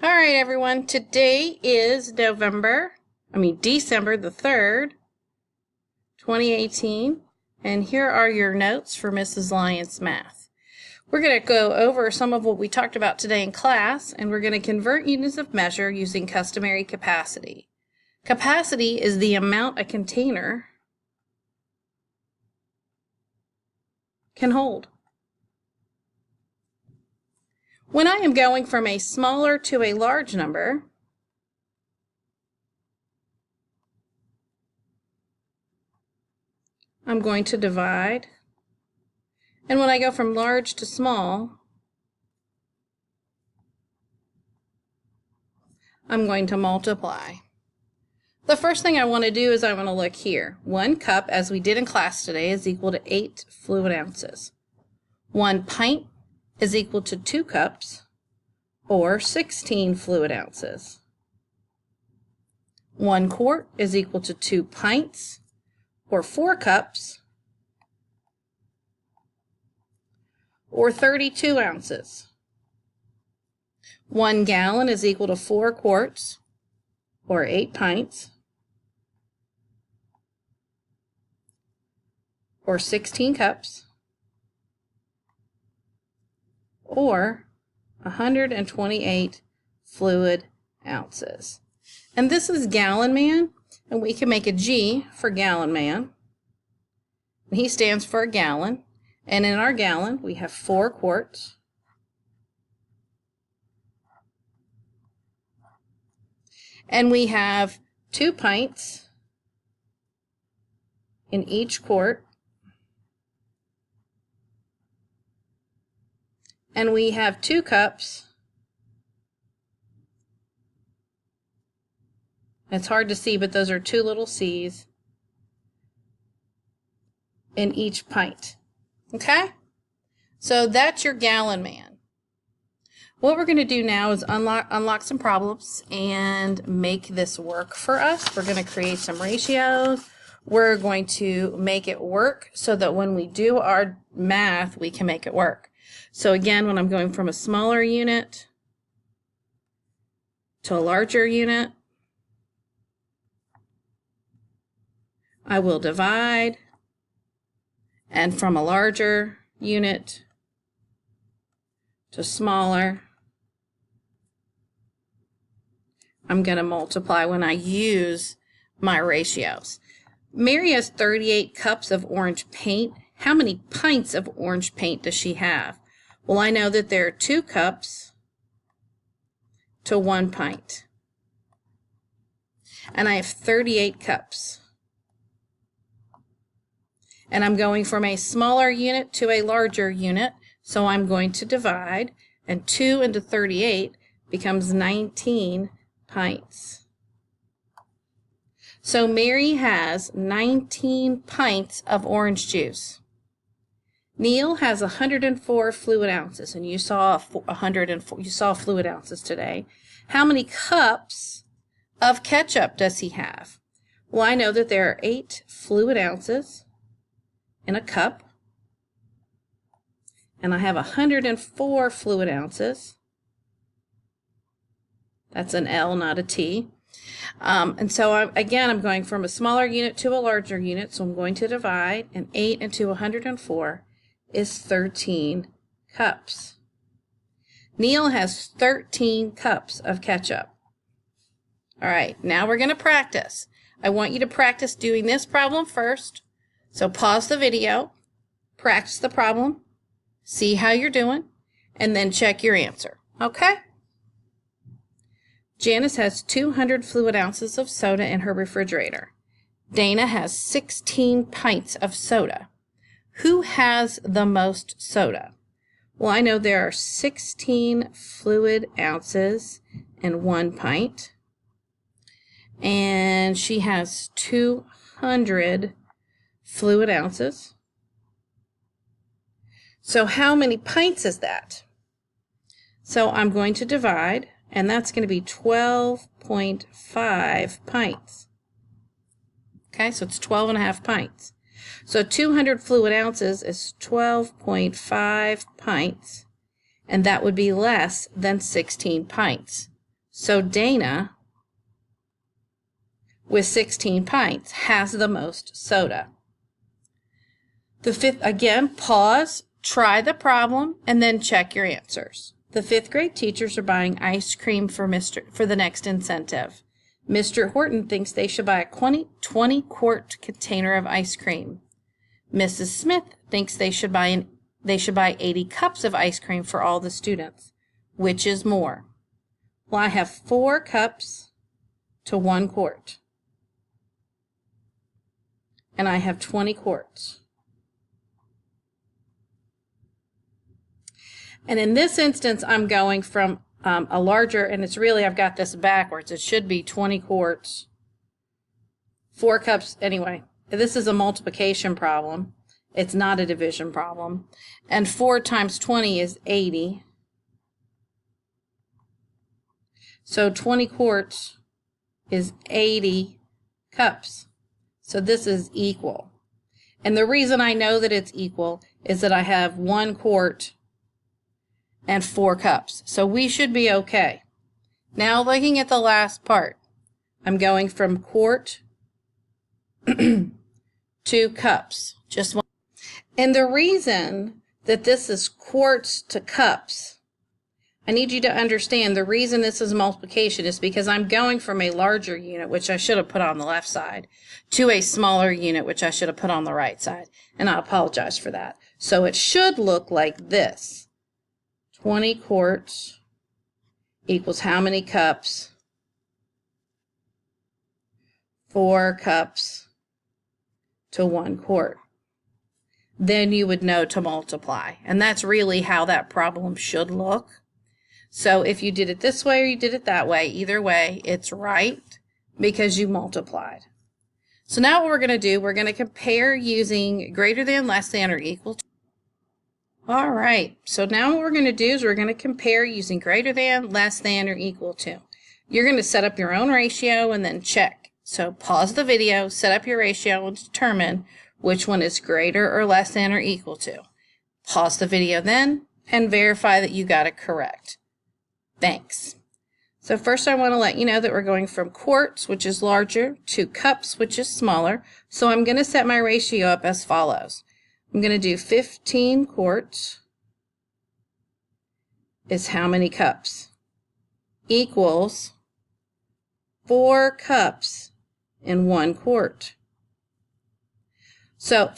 All right, everyone. Today is December the 3rd, 2018, and here are your notes for Mrs. Lyons Math. We're going to go over some of what we talked about today in class, and we're going to convert units of measure using customary capacity. Capacity is the amount a container can hold. When I am going from a smaller to a large number, I'm going to divide. And when I go from large to small, I'm going to multiply. The first thing I want to do is I want to look here. 1 cup, as we did in class today, is equal to 8 fluid ounces. 1 pint is equal to 2 cups, or 16 fluid ounces. 1 quart is equal to 2 pints, or 4 cups, or 32 ounces. 1 gallon is equal to 4 quarts, or 8 pints, or 16 cups, or 128 fluid ounces. And this is gallon man, and we can make a G for gallon man. And he stands for a gallon, and in our gallon we have 4 quarts, and we have 2 pints in each quart, and we have 2 cups. It's hard to see, but those are 2 little C's in each pint. Okay? So that's your gallon man. What we're going to do now is unlock some problems and make this work for us. We're going to create some ratios. We're going to make it work so that when we do our math, we can make it work. So again, when I'm going from a smaller unit to a larger unit, I will divide, and from a larger unit to smaller, I'm going to multiply when I use my ratios. Mary has 38 cups of orange paint. How many pints of orange paint does she have? Well, I know that there are 2 cups to 1 pint. And I have 38 cups. And I'm going from a smaller unit to a larger unit, so I'm going to divide, and 2 into 38 becomes 19 pints. So Mary has 19 pints of orange juice. Neil has 104 fluid ounces, and you saw fluid ounces today. How many cups of ketchup does he have? Well, I know that there are 8 fluid ounces in a cup, and I have 104 fluid ounces. That's an L, not a T. And so I'm going from a smaller unit to a larger unit, so I'm going to divide, and 8 into 104 is 13 cups. Neil has 13 cups of ketchup. All right, now we're going to practice. I want you to practice doing this problem first. So pause the video, practice the problem, see how you're doing, and then check your answer. Okay? Janice has 200 fluid ounces of soda in her refrigerator. Dana has 16 pints of soda. Who has the most soda? Well, I know there are 16 fluid ounces in 1 pint. And she has 200 fluid ounces. So how many pints is that? So I'm going to divide, and that's going to be 12.5 pints. Okay, so it's 12.5 pints. So 200 fluid ounces is 12.5 pints, and that would be less than 16 pints. So Dana, with 16 pints, has the most soda. The fifth, again, pause, try the problem, and then check your answers. The fifth grade teachers are buying ice cream for the next incentive. Mr. Horton thinks they should buy a 20-quart container of ice cream. Mrs. Smith thinks they should buy 80 cups of ice cream for all the students. Which is more? Well, I have 4 cups to 1 quart. And I have 20 quarts. And in this instance, I'm going from a larger, and it's really, I've got this backwards. It should be 20 quarts, 4 cups. Anyway, this is a multiplication problem. It's not a division problem. And 4 times 20 is 80. So 20 quarts is 80 cups. So this is equal. And the reason I know that it's equal is that I have 1 quart and 4 cups. So we should be okay. Now looking at the last part, I'm going from quart to cups. Just one. And the reason that this is quarts to cups, I need you to understand the reason this is multiplication is because I'm going from a larger unit, which I should have put on the left side, to a smaller unit, which I should have put on the right side. And I apologize for that. So it should look like this. 20 quarts equals how many cups? 4 cups to 1 quart. Then you would know to multiply. And that's really how that problem should look. So if you did it this way or you did it that way, either way, it's right because you multiplied. So now what we're going to do, we're going to compare using greater than, less than, or equal to. All right, so now what we're going to do is we're going to compare using greater than, less than, or equal to. You're going to set up your own ratio and then check. So pause the video, set up your ratio, and determine which one is greater or less than or equal to. Pause the video then and verify that you got it correct. Thanks. So first I want to let you know that we're going from quarts, which is larger, to cups, which is smaller. So I'm going to set my ratio up as follows. I'm going to do 15 quarts is how many cups? Equals 4 cups in 1 quart. So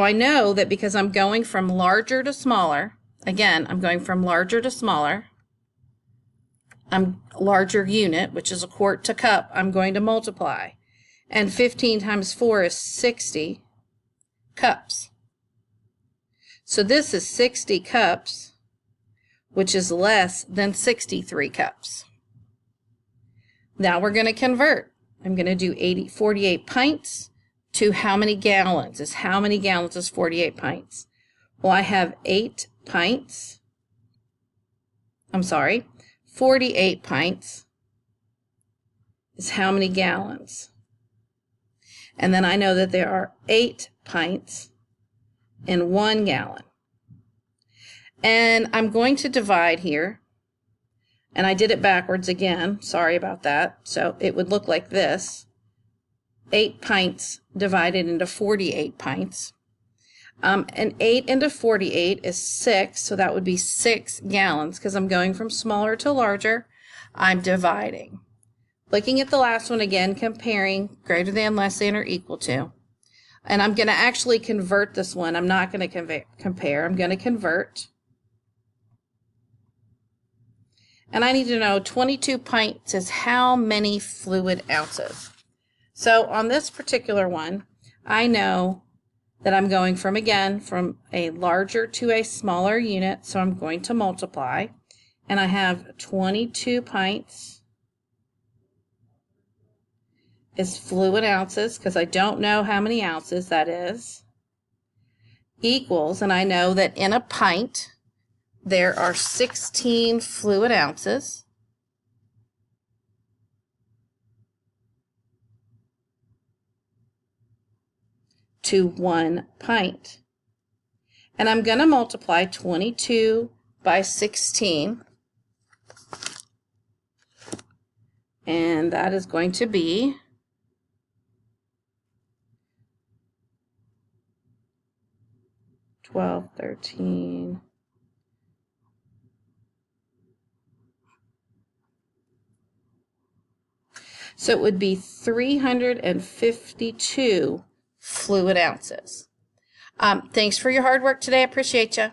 I know that because I'm going from larger to smaller, again, I'm going from larger to smaller, I'm larger unit, which is a quart to cup, I'm going to multiply. And 15 times 4 is 60 cups. So this is 60 cups, which is less than 63 cups. Now we're going to convert. I'm going to do 48 pints to how many gallons? How many gallons is 48 pints? Well, I have 8 pints. 48 pints is how many gallons? And then I know that there are 8 pints in 1 gallon. And I'm going to divide here. And I did it backwards again. Sorry about that. So it would look like this. 8 pints divided into 48 pints. And 8 into 48 is 6, so that would be 6 gallons. Because I'm going from smaller to larger, I'm dividing. Looking at the last one again, comparing greater than, less than, or equal to. And I'm going to actually convert this one. I'm not going to compare. I'm going to convert. And I need to know 22 pints is how many fluid ounces. So on this particular one, I know that I'm going from a larger to a smaller unit. So I'm going to multiply. And I have 22 pints is fluid ounces, because I don't know how many ounces that is, equals, and I know that in a pint there are 16 fluid ounces. To 1 pint. And I'm going to multiply 22 by 16. And that is going to be 12, 13. So it would be 352 fluid ounces. Thanks for your hard work today. I appreciate you.